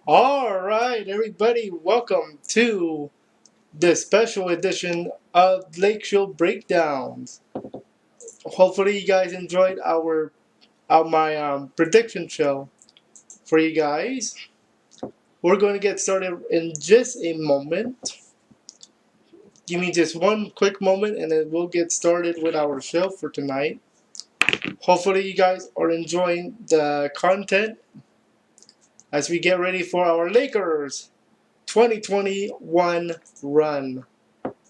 All right, everybody, welcome to the special edition of LakeShow Breakdowns. Hopefully, you guys enjoyed my prediction show for you guys. We're going to get started in just a moment. Give me just one quick moment, and then we'll get started with our show for tonight. Hopefully, you guys are enjoying the content as we get ready for our Lakers 2021 run.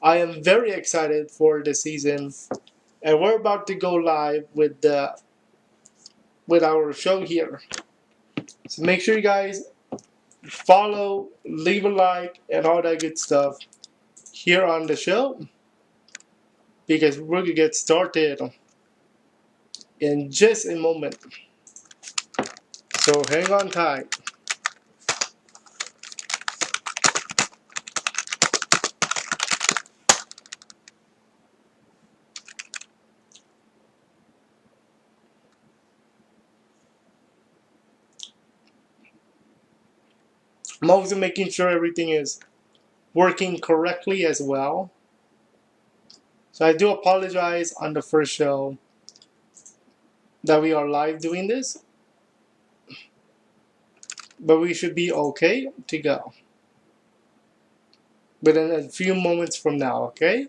I am very excited for the season, and we're about to go live with our show here. So make sure you guys follow, leave a like, and all that good stuff here on the show because we're gonna get started in just a moment. So hang on tight. I'm also making sure everything is working correctly as well. So I do apologize on the first show that we are live doing this, but we should be okay to go within a few moments from now, okay?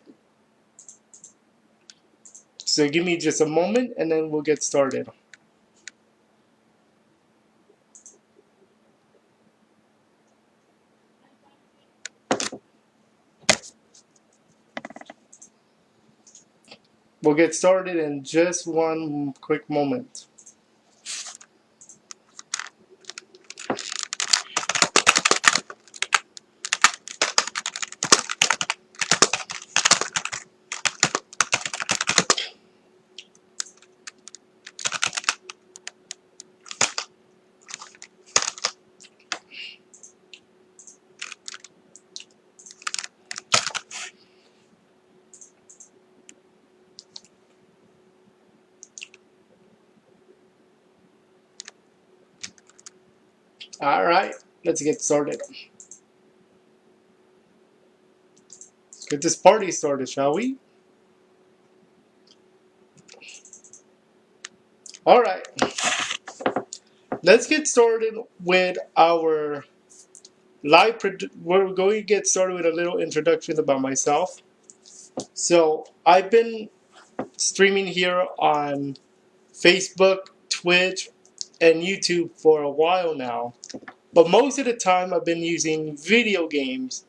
So give me just a moment and then we'll get started. We'll get started in just one quick moment. All right, let's get started. Let's get this party started, shall we? All right, let's get started with our live. We're going to get started with a little introduction about myself. So I've been streaming here on Facebook, Twitch, and YouTube for a while now. But most of the time, I've been using video games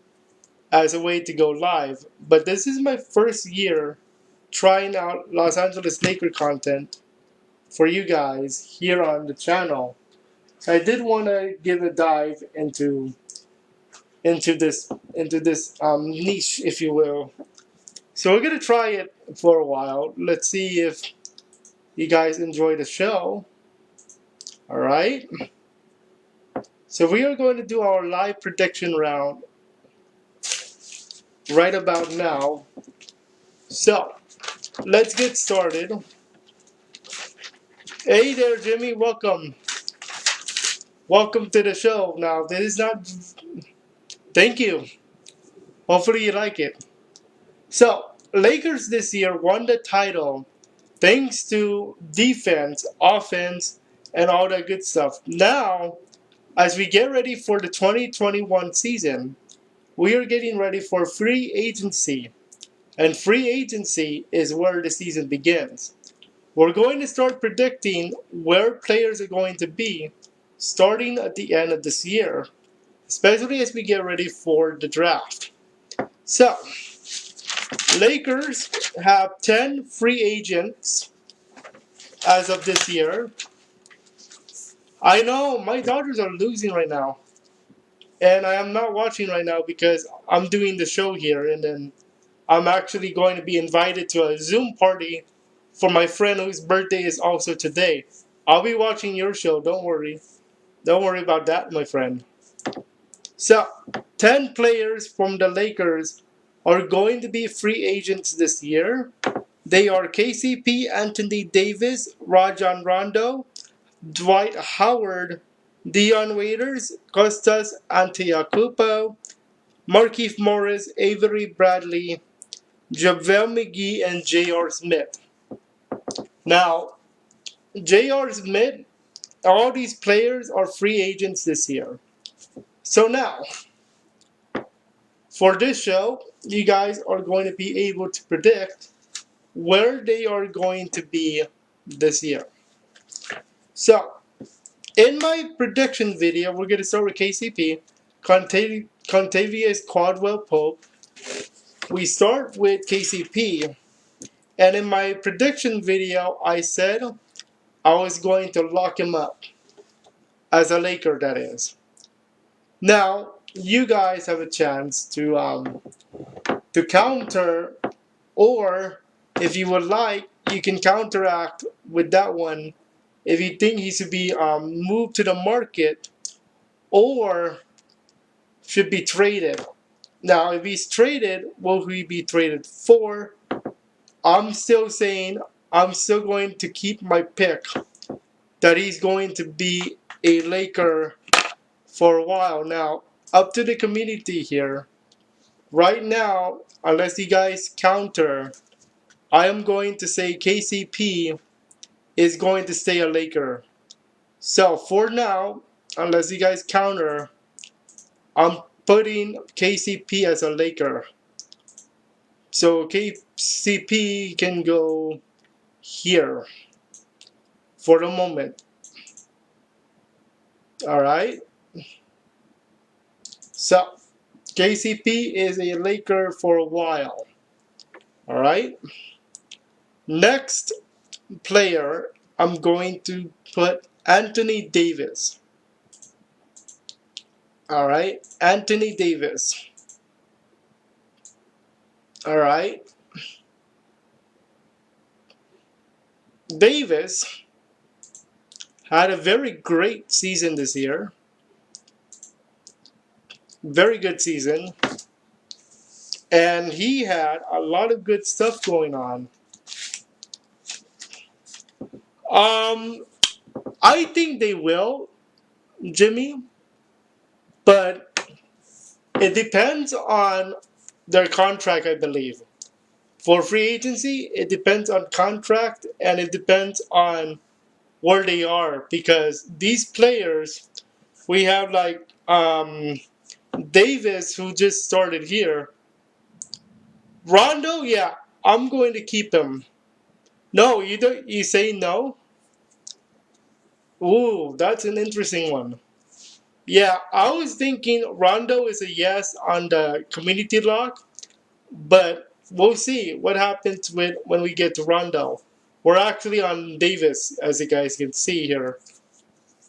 as a way to go live. But this is my first year trying out Los Angeles Laker content for you guys here on the channel. So I did want to give a dive into this niche, if you will. So we're gonna try it for a while. Let's see if you guys enjoy the show. All right. So we are going to do our live prediction round right about now. So let's get started. Hey there, Jimmy. Welcome. Welcome to the show. Now, this is not. Thank you. Hopefully, you like it. So, Lakers this year won the title thanks to defense, offense, and all that good stuff. Now, as we get ready for the 2021 season, we are getting ready for free agency. And free agency is where the season begins. We're going to start predicting where players are going to be starting at the end of this year, especially as we get ready for the draft. So, Lakers have 10 free agents as of this year. I know my Dodgers are losing right now. And I am not watching right now because I'm doing the show here and then I'm actually going to be invited to a Zoom party for my friend whose birthday is also today. I'll be watching your show, don't worry. Don't worry about that, my friend. So, 10 players from the Lakers are going to be free agents this year. They are KCP, Anthony Davis, Rajon Rondo, Dwight Howard, Dion Waiters, Kostas A, Markieff Morris, Avery Bradley, Javele McGee, and J.R Smith. Now, J.R Smith, all these players are free agents this year. So now, for this show, you guys are going to be able to predict where they are going to be this year. So, in my prediction video, we're going to start with KCP, Contavious Caldwell Pope. We start with KCP, and in my prediction video, I said I was going to lock him up as a Laker, that is. Now, you guys have a chance to counter, or if you would like, you can counteract with that one if you think he should be moved to the market or should be traded. Now, if he's traded, will he be traded for? I'm still saying I'm still going to keep my pick that he's going to be a Laker for a while. Now, up to the community here. Right now, unless you guys counter, I am going to say KCP is going to stay a Laker. So for now, unless you guys counter, I'm putting KCP as a Laker. So KCP can go here for the moment. Alright? So KCP is a Laker for a while. Alright? Next player, I'm going to put Anthony Davis. Alright? Anthony Davis. Alright? Davis had a very great season this year. Very good season. And he had a lot of good stuff going on. I think they will, Jimmy. But it depends on their contract, I believe. For free agency, it depends on contract and it depends on where they are. Because these players, we have like Davis, who just started here. Rondo, yeah, I'm going to keep him. No, you don't. You say no? Ooh, that's an interesting one. Yeah, I was thinking Rondo is a yes on the community lock, but we'll see what happens when we get to Rondo. We're actually on Davis, as you guys can see here.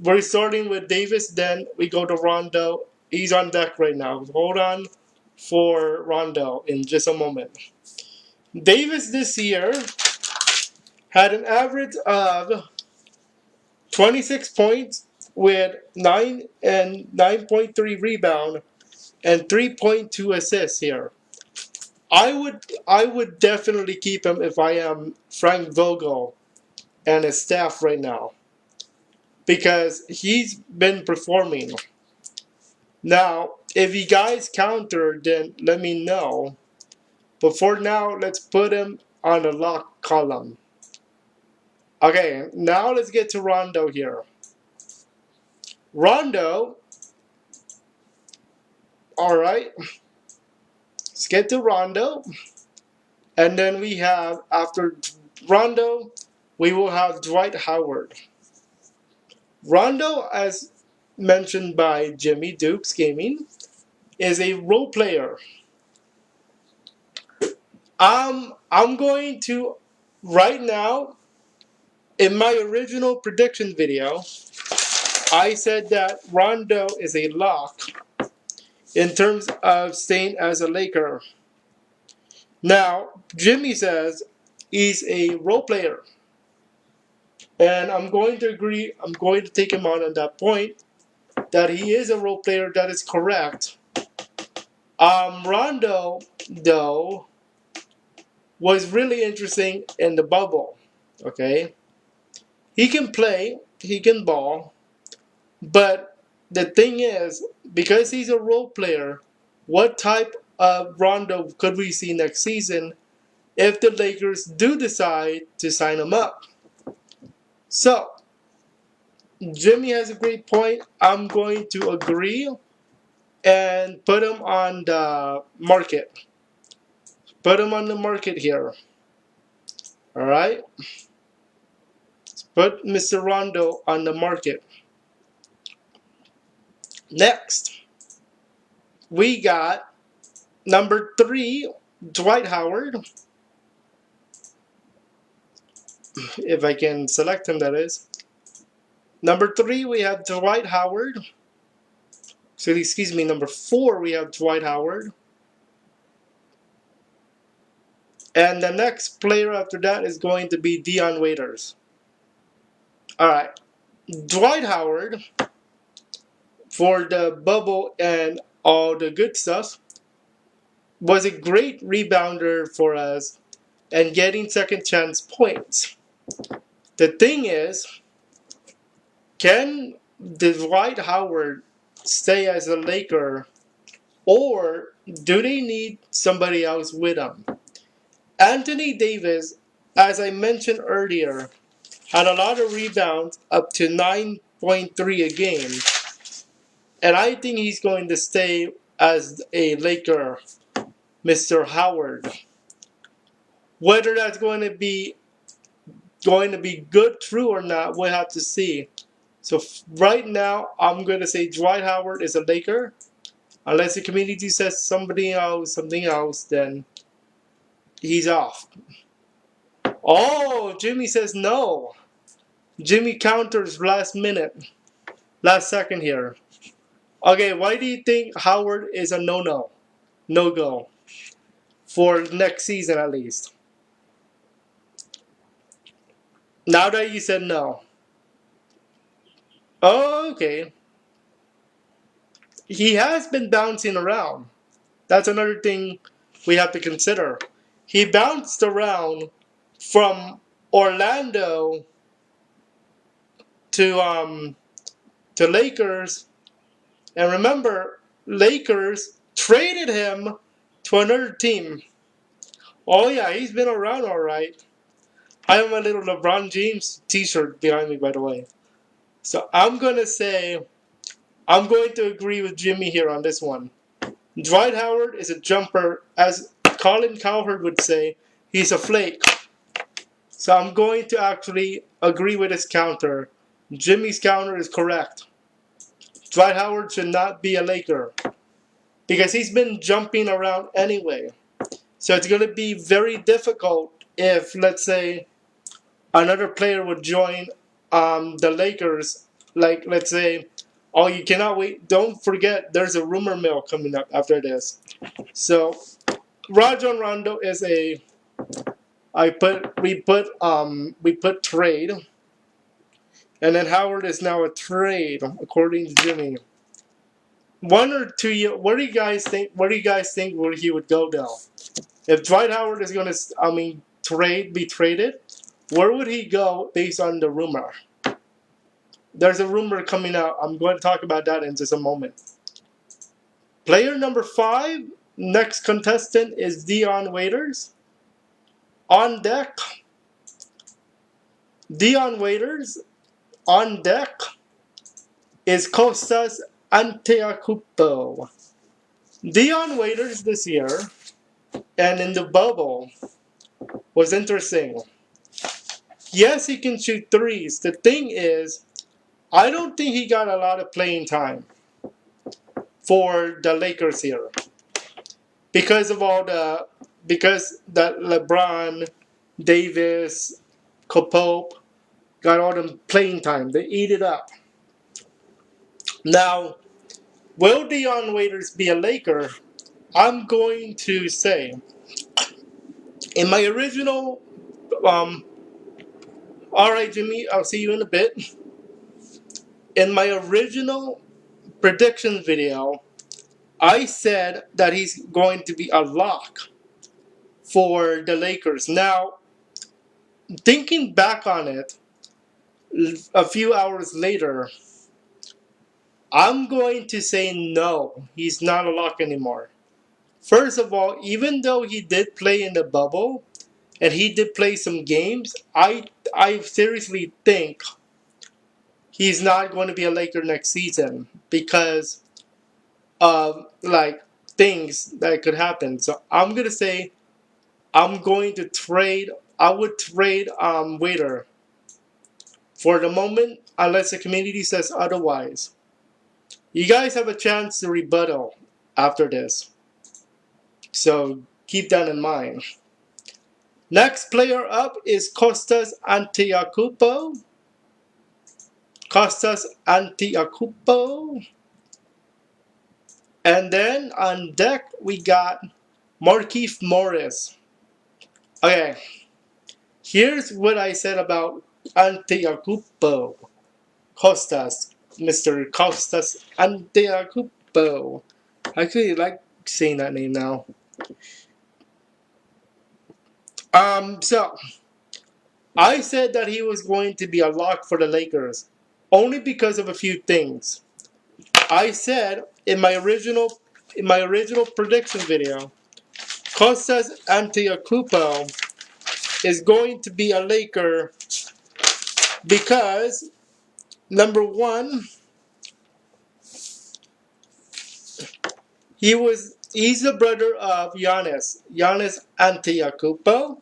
We're starting with Davis, then we go to Rondo. He's on deck right now. Hold on for Rondo in just a moment. Davis this year had an average of 26 points with 9.3 rebound and 3.2 assists here. I would definitely keep him if I am Frank Vogel and his staff right now, because he's been performing. Now, if you guys counter, then let me know. But for now, let's put him on the lock column. Okay, now let's get to Rondo here. Rondo, alright. Let's get to Rondo. And then we have, after Rondo, we will have Dwight Howard. Rondo, as mentioned by Jimmy Dukes Gaming, is a role player. I'm going to, right now, in my original prediction video, I said that Rondo is a lock in terms of staying as a Laker. Now, Jimmy says he's a role player. And I'm going to agree, I'm going to take him on that point, that he is a role player. That is correct. Rondo, though, was really interesting in the bubble. Okay? He can play, he can ball, But the thing is, because he's a role player, what type of Rondo could we see next season if the Lakers do decide to sign him up? So, Jimmy has a great point. I'm going to agree and put him on the market. Put him on the market here. All right? Put Mr. Rondo on the market. Next, we got number 3, Dwight Howard. If I can select him, that is. Number 3, we have Dwight Howard. So, excuse me, number 4, we have Dwight Howard. And the next player after that is going to be Dion Waiters. All right. Dwight Howard, for the bubble and all the good stuff, was a great rebounder for us and getting second chance points. The thing is, can Dwight Howard stay as a Laker, or do they need somebody else with him? Anthony Davis, as I mentioned earlier, had a lot of rebounds, up to 9.3 a game. And I think he's going to stay as a Laker, Mr. Howard. Whether that's going to be good, true or not, we'll have to see. So right now, I'm going to say Dwight Howard is a Laker. Unless the community says something else, then he's off. Oh, Jimmy says no. Jimmy counters last second here. Okay, why do you think Howard is a no-go for next season at least? Now that you said no. Oh, okay. He has been bouncing around. That's another thing we have to consider. He bounced around from Orlando to Lakers, and remember, Lakers traded him to another team. Oh yeah, he's been around all right. I have my little LeBron James T-shirt behind me, by the way. So I'm going to agree with Jimmy here on this one. Dwight Howard is a jumper, as Colin Cowherd would say. He's a flake. So I'm going to actually agree with his counter. Jimmy's counter is correct. Dwight Howard should not be a Laker because he's been jumping around anyway. So it's going to be very difficult if, let's say, another player would join the Lakers. Like, let's say, oh, you cannot wait. Don't forget, there's a rumor mill coming up after this. So, Rajon Rondo is we put trade, and then Howard is now a trade according to Jimmy. 1 or 2 years. Where do you guys think? Where do you guys think where he would go now? If Dwight Howard is going to be traded, where would he go based on the rumor? There's a rumor coming out. I'm going to talk about that in just a moment. Player number 5, next contestant is Dion Waiters. On deck, Dion Waiters. On deck is Kostas Antetokounmpo. Dion Waiters this year and in the bubble was interesting. Yes, he can shoot threes. The thing is, I don't think he got a lot of playing time for the Lakers here because that LeBron, Davis, Pope got all the playing time. They eat it up. Now, will Dion Waiters be a Laker? I'm going to say, in my original, all right, Jimmy, I'll see you in a bit. In my original prediction video, I said that he's going to be a lock for the Lakers. Now, thinking back on it, a few hours later, I'm going to say no. He's not a lock anymore. First of all, even though he did play in the bubble and he did play some games, I seriously think he's not going to be a Laker next season because of like things that could happen. So I'm gonna say I'm going to trade. I would trade Waiter for the moment unless the community says otherwise. You guys have a chance to rebuttal after this. So keep that in mind. Next player up is Kostas Antetokounmpo. Kostas Antetokounmpo. And then on deck we got Markieff Morris. Okay, here's what I said about Antetokounmpo. Mr. Kostas Antetokounmpo. I actually like saying that name now. So I said that he was going to be a lock for the Lakers, only because of a few things. I said in my original prediction video, Kostas Antetokounmpo is going to be a Laker because number one, he's the brother of Giannis Antetokounmpo.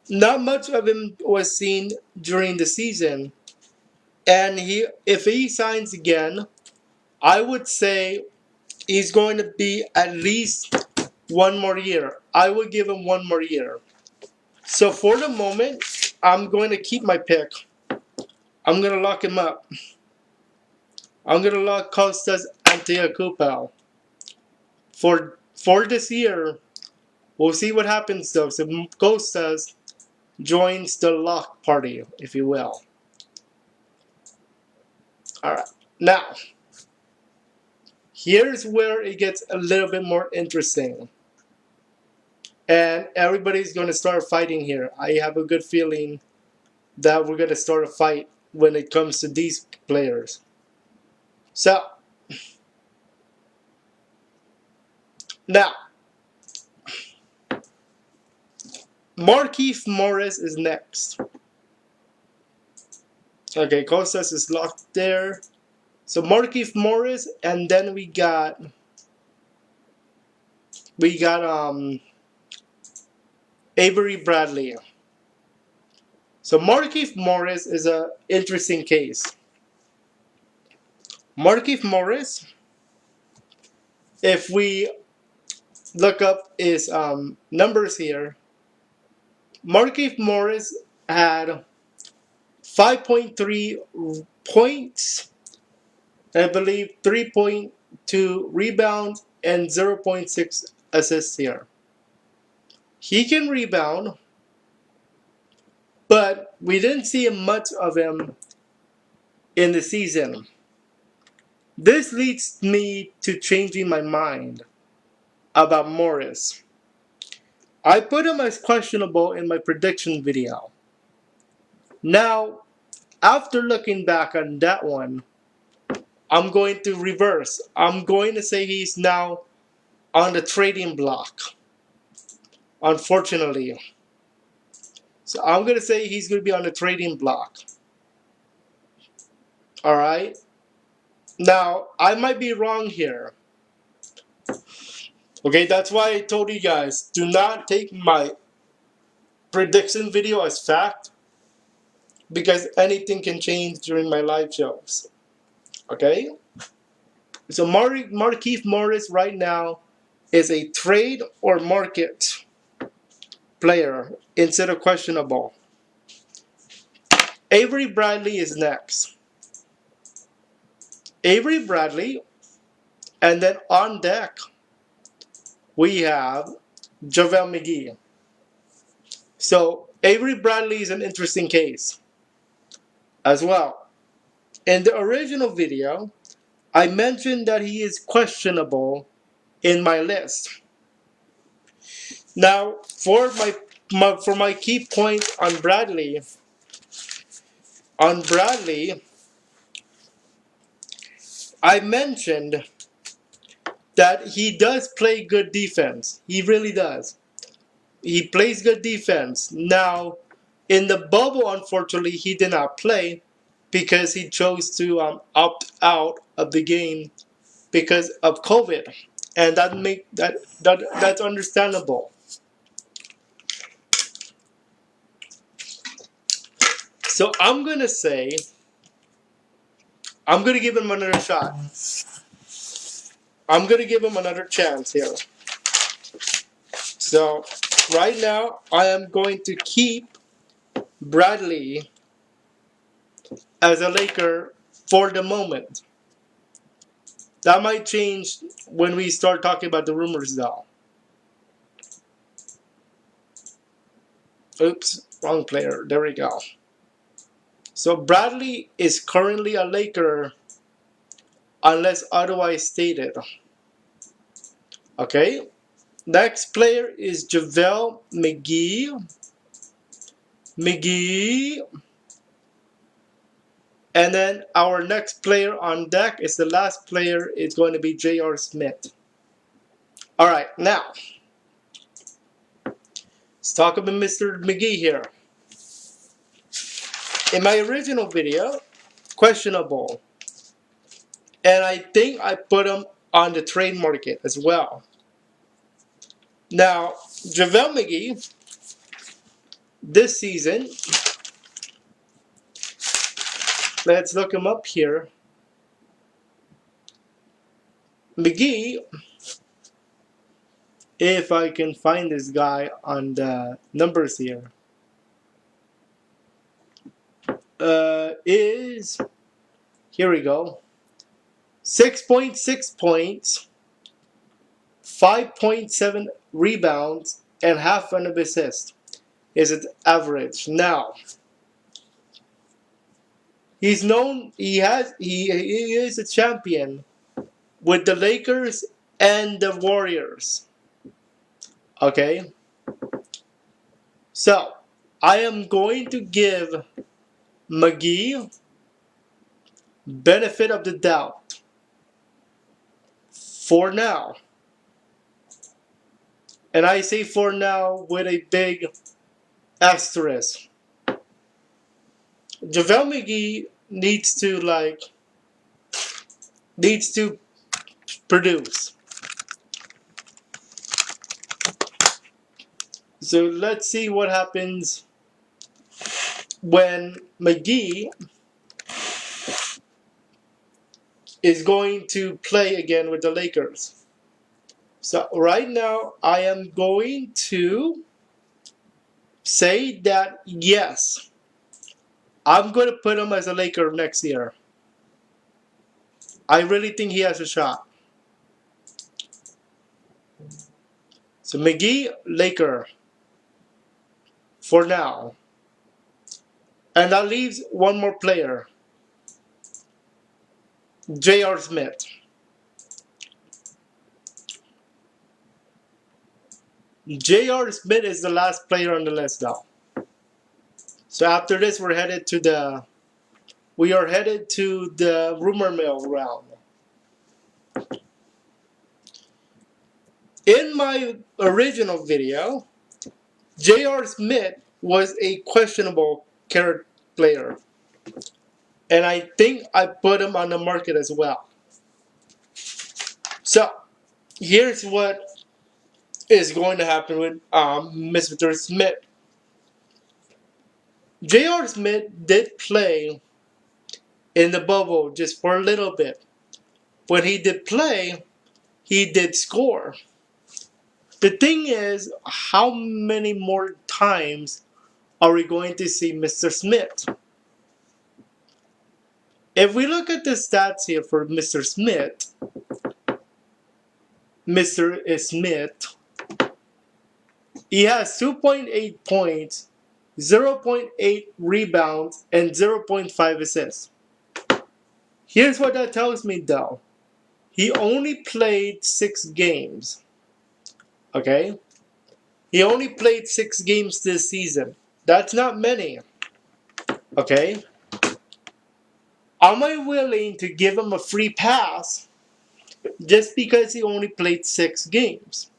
Not much of him was seen during the season, and if he signs again, I would say he's going to be at least one more year. I would give him one more year. So for the moment, I'm going to keep my pick. I'm going to lock him up. I'm going to lock Kostas Antetokounmpo. For this year, we'll see what happens though. So Kostas joins the lock party, if you will. Alright. Now, here's where it gets a little bit more interesting. And everybody's going to start fighting here. I have a good feeling that we're going to start a fight when it comes to these players. So, now, Markieff Morris is next. Okay, Kostas is locked there. So Markieff Morris, and then we got Avery Bradley. So Markieff Morris is a interesting case. Markieff Morris, if we look up his numbers here, Markieff Morris had 5.3 points, I believe 3.2 rebounds, and 0.6 assists here. He can rebound, but we didn't see much of him in the season. This leads me to changing my mind about Morris. I put him as questionable in my prediction video. Now, after looking back on that one, I'm going to reverse. I'm going to say he's now on the trading block. Unfortunately. So I'm going to say he's going to be on the trading block. Alright? Now, I might be wrong here. Okay, that's why I told you guys, do not take my prediction video as fact, because anything can change during my live shows. Okay? So Markieff Morris right now is a trade or market player instead of questionable. Avery Bradley is next. Avery Bradley, and then on deck we have Javele McGee. So Avery Bradley is an interesting case as well. In the original video, I mentioned that he is questionable in my list. Now, for my key point on Bradley, I mentioned that he does play good defense. He really does. He plays good defense. Now, in the bubble, unfortunately, he did not play because he chose to opt out of the game because of COVID, and that's understandable. So I'm gonna say I'm gonna give him another shot. I'm gonna give him another chance here. So right now I am going to keep Bradley as a Laker for the moment. That might change when we start talking about the rumors though. Oops, wrong player. There we go. So Bradley is currently a Laker unless otherwise stated. Okay. Next player is Javele McGee. And then our next player on deck is the last player. It's going to be J.R. Smith. All right, now let's talk about Mr. McGee here. In my original video, questionable. And I think I put him on the trade market as well. Now, Javele McGee, this season, let's look him up here. McGee, if I can find this guy on the numbers here, is, here we go, 6.6 points, 5.7 rebounds, and half an assist is its average. Now, he's known, he is a champion with the Lakers and the Warriors. Okay? So, I am going to give McGee benefit of the doubt for now. And I say for now with a big asterisk. JaVale McGee needs to produce. So let's see what happens when McGee is going to play again with the Lakers. So right now I am going to say that yes, I'm going to put him as a Laker next year. I really think he has a shot. So McGee, Laker for now. And that leaves one more player. J.R. Smith. J.R. Smith is the last player on the list now. So after this we are headed to the rumor mill round. In my original video, J.R. Smith was a questionable character player. And I think I put him on the market as well. So, here's what is going to happen with Mr. Smith. J.R. Smith did play in the bubble just for a little bit. When he did play, he did score. The thing is, how many more times are we going to see Mr. Smith? If we look at the stats here for Mr. Smith, he has 2.8 points, 0.8 rebounds, and 0.5 assists. Here's what that tells me though. He only played 6 games. Okay? He only played 6 games this season. That's not many. Okay? Am I willing to give him a free pass just because he only played 6 games?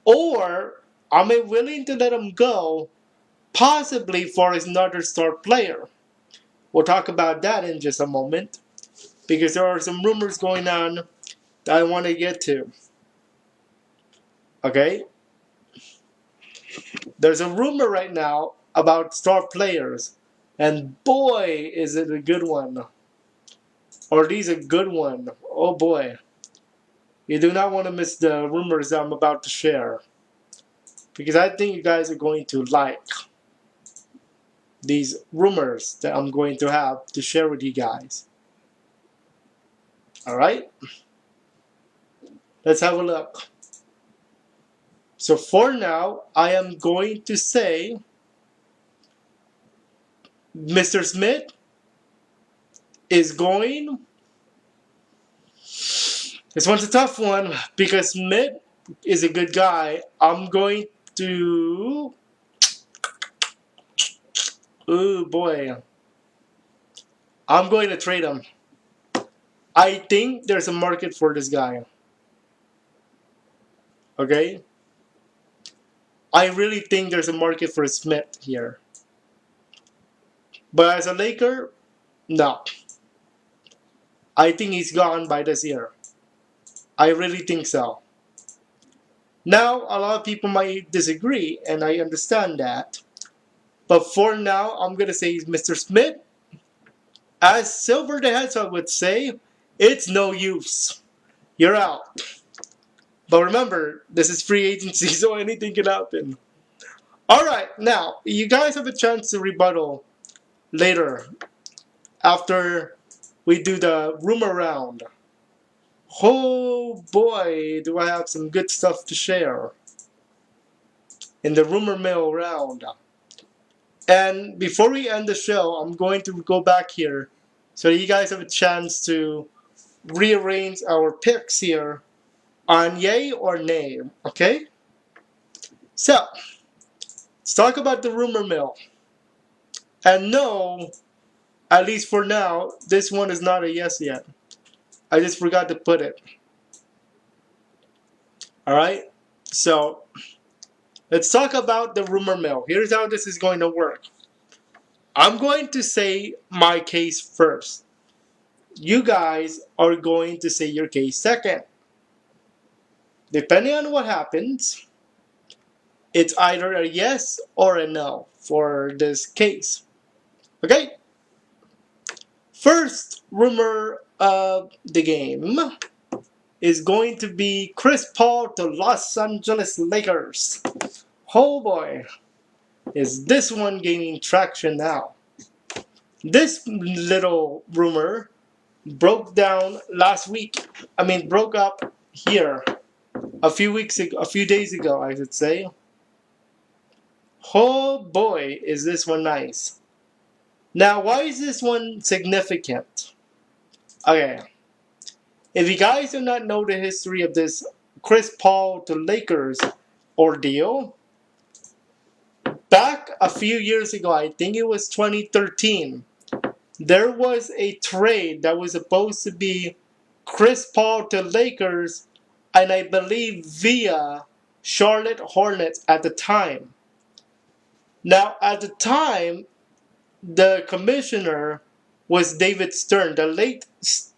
Or am I willing to let him go, possibly for another star player? We'll talk about that in just a moment, because there are some rumors going on that I want to get to. Okay? There's a rumor right now about star players, and boy, is it a good one. Or at least a good one. Oh boy. You do not want to miss the rumors that I'm about to share, because I think you guys are going to like these rumors that I'm going to have to share with you guys. Alright? Let's have a look. So for now, I am going to say Mr. Smith is going. This one's a tough one because Smith is a good guy. I'm going to. Oh boy. I'm going to trade him. I think there's a market for this guy. Okay? I really think there's a market for Smith here. But as a Laker, no. I think he's gone by this year. I really think so. Now, a lot of people might disagree, and I understand that. But for now, I'm going to say Mr. Smith. As Silver the Hedgehog would say, it's no use. You're out. But remember, this is free agency, so anything can happen. Alright, now, you guys have a chance to rebuttal later after we do the rumor round. Oh boy, do I have some good stuff to share in the rumor mill round. And before we end the show, I'm going to go back here so you guys have a chance to rearrange our picks here on yay or nay, okay? So, let's talk about the rumor mill. And no, at least for now, this one is not a yes yet. I just forgot to put it. Alright? So, let's talk about the rumor mill. Here's how this is going to work. I'm going to say my case first. You guys are going to say your case second. Depending on what happens, it's either a yes or a no for this case. Okay? First rumor of the game is going to be Chris Paul to Los Angeles Lakers. Oh boy, is this one gaining traction now. This little rumor broke up here a few days ago, I should say. Oh boy, is this one nice. Now, why is this one significant? Okay, if you guys do not know the history of this Chris Paul to Lakers ordeal, back a few years ago, I think it was 2013, there was a trade that was supposed to be Chris Paul to Lakers, and I believe via Charlotte Hornets at the time. Now, at the time, the commissioner was David Stern, the late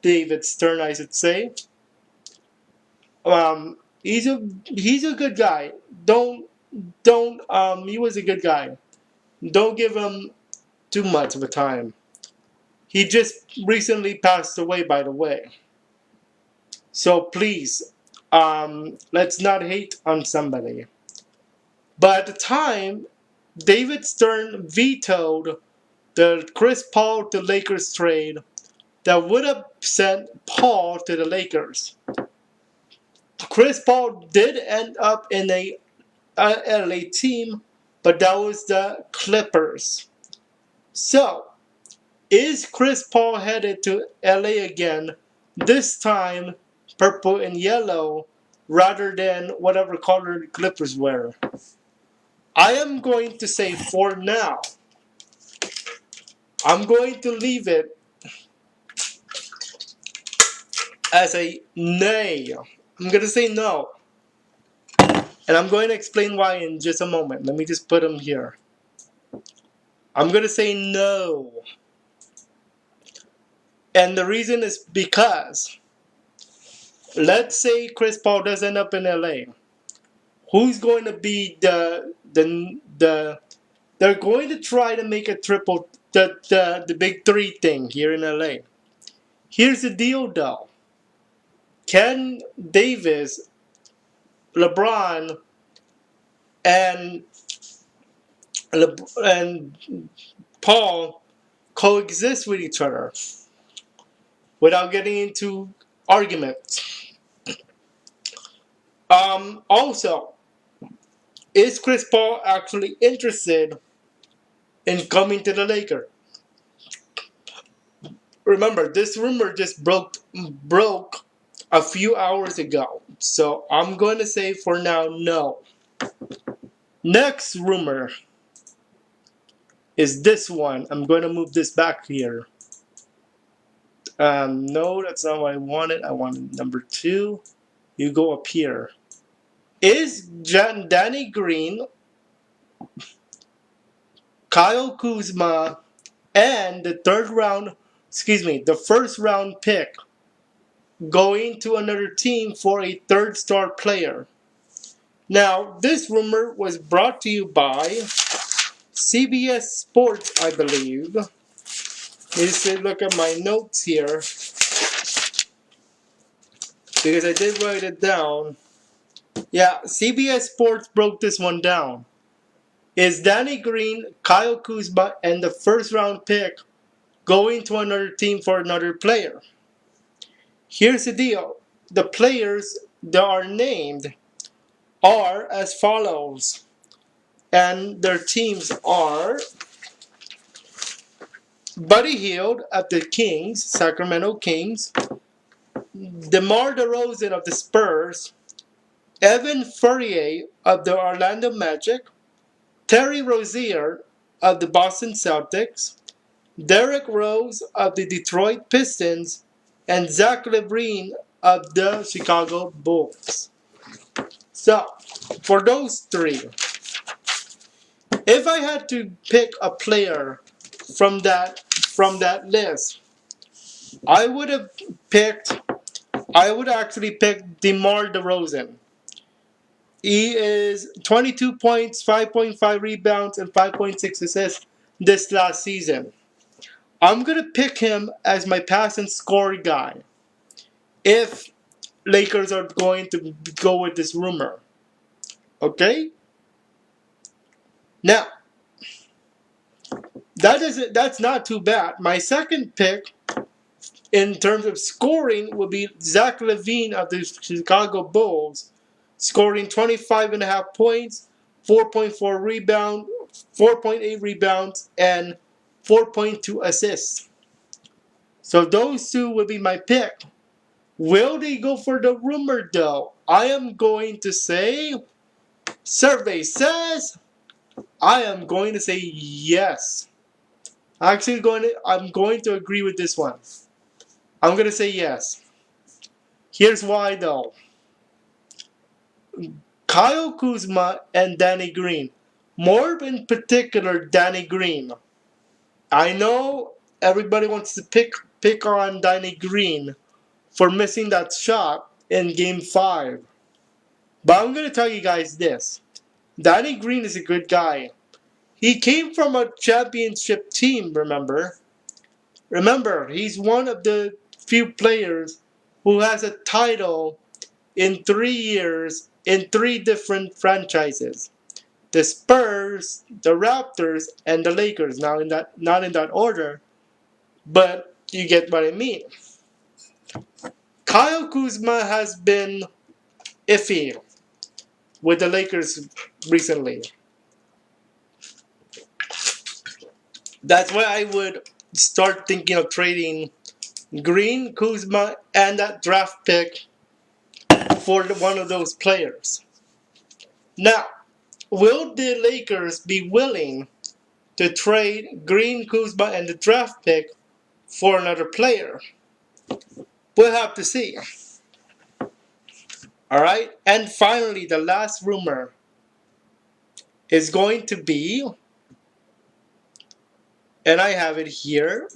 David Stern, I should say. He's a good guy. He was a good guy. Don't give him too much of a time. He just recently passed away, by the way. So please, let's not hate on somebody. But at the time, David Stern vetoed the Chris Paul to Lakers trade that would have sent Paul to the Lakers. Chris Paul did end up in a LA team, but that was the Clippers. So, is Chris Paul headed to LA again, this time purple and yellow, rather than whatever color the Clippers wear? I am going to say for now, I'm going to leave it as a nay. I'm going to say no. And I'm going to explain why in just a moment. Let me just put them here. I'm going to say no. And the reason is because, let's say Chris Paul does end up in LA. Who's going to be they're going to try to make a triple, the big three thing here in LA. Here's the deal though. Can Davis, LeBron, and and Paul coexist with each other without getting into arguments? Also, is Chris Paul actually interested in coming to the Lakers? Remember, this rumor just broke a few hours ago. So I'm going to say for now, no. Next rumor is this one. I'm going to move this back here. No, that's not what I wanted. I wanted number 2. You go up here. Is Danny Green, Kyle Kuzma, and the first round pick going to another team for a third star player? Now, this rumor was brought to you by CBS Sports, I believe. Let me just look at my notes here, because I did write it down. Yeah, CBS Sports broke this one down. Is Danny Green, Kyle Kuzma, and the first round pick going to another team for another player? Here's the deal. The players that are named are as follows. And their teams are Buddy Hield of the Kings, Sacramento Kings, DeMar DeRozan of the Spurs, Evan Fournier of the Orlando Magic, Terry Rozier of the Boston Celtics, Derrick Rose of the Detroit Pistons, and Zach LaVine of the Chicago Bulls. So, for those three, if I had to pick a player from that list, I would actually pick DeMar DeRozan. He is 22 points, 5.5 rebounds, and 5.6 assists this last season. I'm going to pick him as my pass and score guy if Lakers are going to go with this rumor. Okay? Now, that's not too bad. My second pick in terms of scoring would be Zach LaVine of the Chicago Bulls, scoring 25.5 points, 4.4 rebound, 4.8 rebounds, and 4.2 assists. So those two would be my pick. Will they go for the rumor though? I am going to say, survey says, I am going to say yes. I'm going to agree with this one. I'm going to say yes. Here's why though. Kyle Kuzma and Danny Green. More in particular, Danny Green. I know everybody wants to pick on Danny Green for missing that shot in Game 5. But I'm going to tell you guys this. Danny Green is a good guy. He came from a championship team, remember? Remember, he's one of the few players who has a title in 3 years in 3 different franchises. The Spurs, the Raptors, and the Lakers. Now not in that order, but you get what I mean. Kyle Kuzma has been iffy with the Lakers recently. That's why I would start thinking of trading Green, Kuzma, and that draft pick for one of those players. Now, will the Lakers be willing to trade Green, Kuzma, and the draft pick for another player? We'll have to see. Alright? And finally, the last rumor is going to be, and I have it here,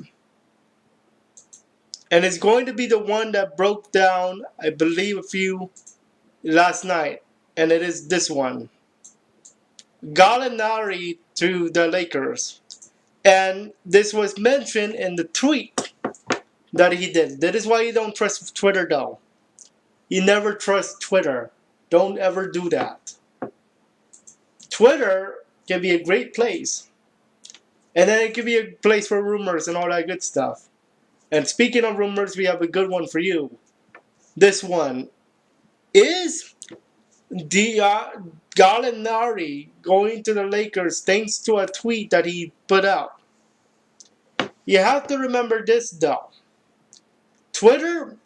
and it's going to be the one that broke down, I believe, a few last night. And it is this one. Gallinari to the Lakers. And this was mentioned in the tweet that he did. That is why you don't trust Twitter, though. You never trust Twitter. Don't ever do that. Twitter can be a great place. And then it can be a place for rumors and all that good stuff. And speaking of rumors, we have a good one for you. This one. Is Gallinari going to the Lakers thanks to a tweet that he put out? You have to remember this, though. Twitter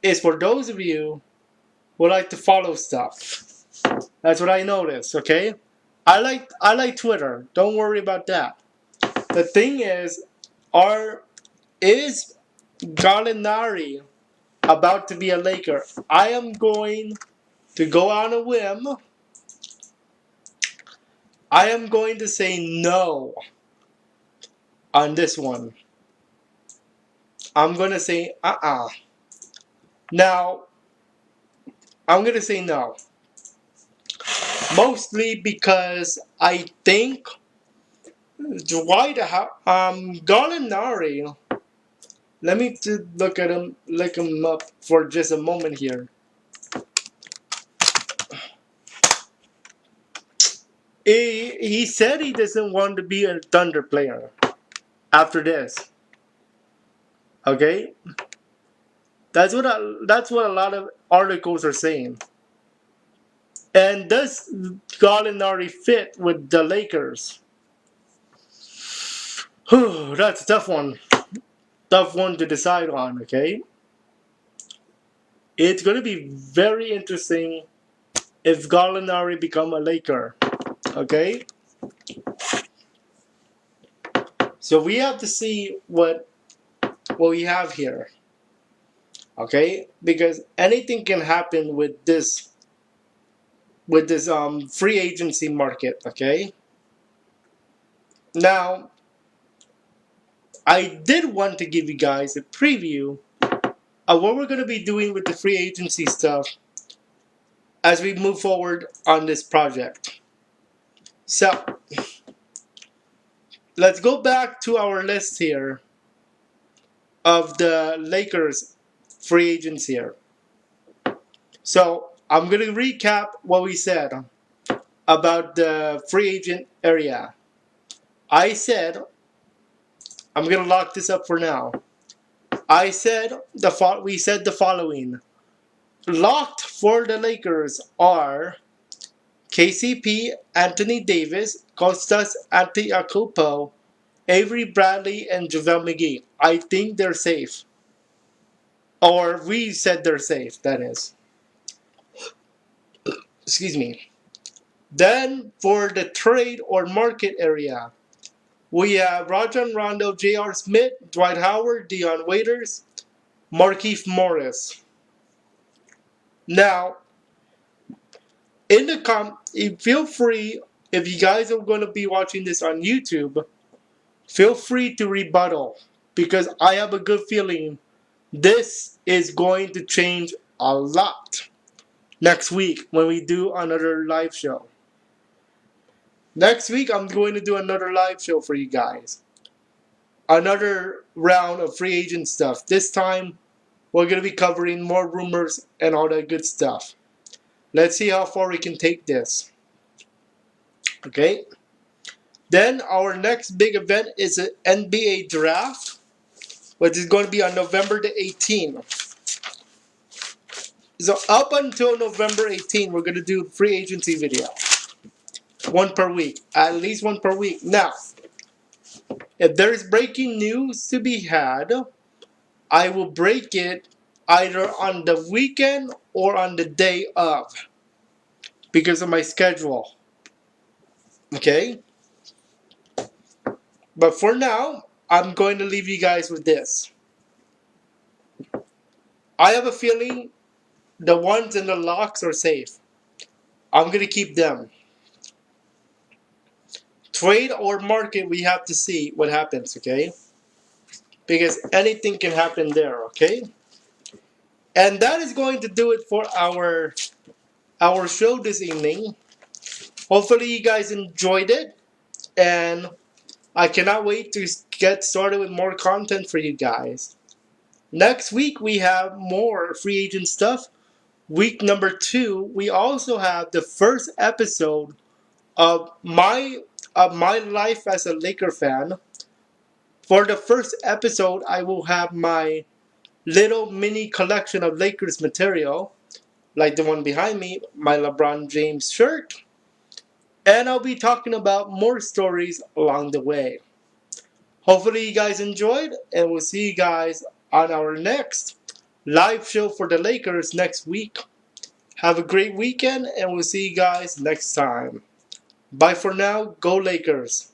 is for those of you who like to follow stuff. That's what I noticed, okay? I like Twitter. Don't worry about that. The thing is Gallinari about to be a Laker? I am going to go on a whim. I am going to say no on this one. I'm going to say Now, I'm going to say no. Mostly because I think Gallinari. Let me look him up for just a moment here. He said he doesn't want to be a Thunder player after this. Okay, that's what a lot of articles are saying. And does Gallinari fit with the Lakers? That's a tough one. Tough one to decide on, okay? It's going to be very interesting if Gallinari become a Laker, okay? So we have to see what we have here, okay? Because anything can happen with this free agency market, okay? Now, I did want to give you guys a preview of what we're going to be doing with the free agency stuff as we move forward on this project. So, let's go back to our list here of the Lakers free agents here. So, I'm going to recap what we said about the free agent area. I said, I'm going to lock this up for now. We said the following. Locked for the Lakers are KCP, Anthony Davis, Kostas A, Avery Bradley, and Javele McGee. I think they're safe. Or we said they're safe, that is. Excuse me. Then for the trade or market area, we have Rajon Rondo, J.R. Smith, Dwight Howard, Dion Waiters, Markieff Morris. Now, feel free, if you guys are going to be watching this on YouTube, feel free to rebuttal, because I have a good feeling this is going to change a lot next week when we do another live show. Next week, I'm going to do another live show for you guys. Another round of free agent stuff. This time, we're going to be covering more rumors and all that good stuff. Let's see how far we can take this. Okay? Then our next big event is an NBA draft, which is going to be on November the 18th. So up until November 18th, we're going to do free agency video. One per week. At least one per week. Now, if there is breaking news to be had, I will break it either on the weekend or on the day of, because of my schedule. Okay? But for now, I'm going to leave you guys with this. I have a feeling the ones in the locks are safe. I'm going to keep them. Trade or market, we have to see what happens, okay? Because anything can happen there, okay? And that is going to do it for our show this evening. Hopefully you guys enjoyed it, and I cannot wait to get started with more content for you guys. Next week we have more free agent stuff. Week number 2, we also have the first episode of my life as a Laker fan. For the first episode, I will have my little mini collection of Lakers material, like the one behind me, my LeBron James shirt. And I'll be talking about more stories along the way. Hopefully you guys enjoyed, and we'll see you guys on our next live show for the Lakers next week. Have a great weekend, and we'll see you guys next time. Bye for now. Go Lakers.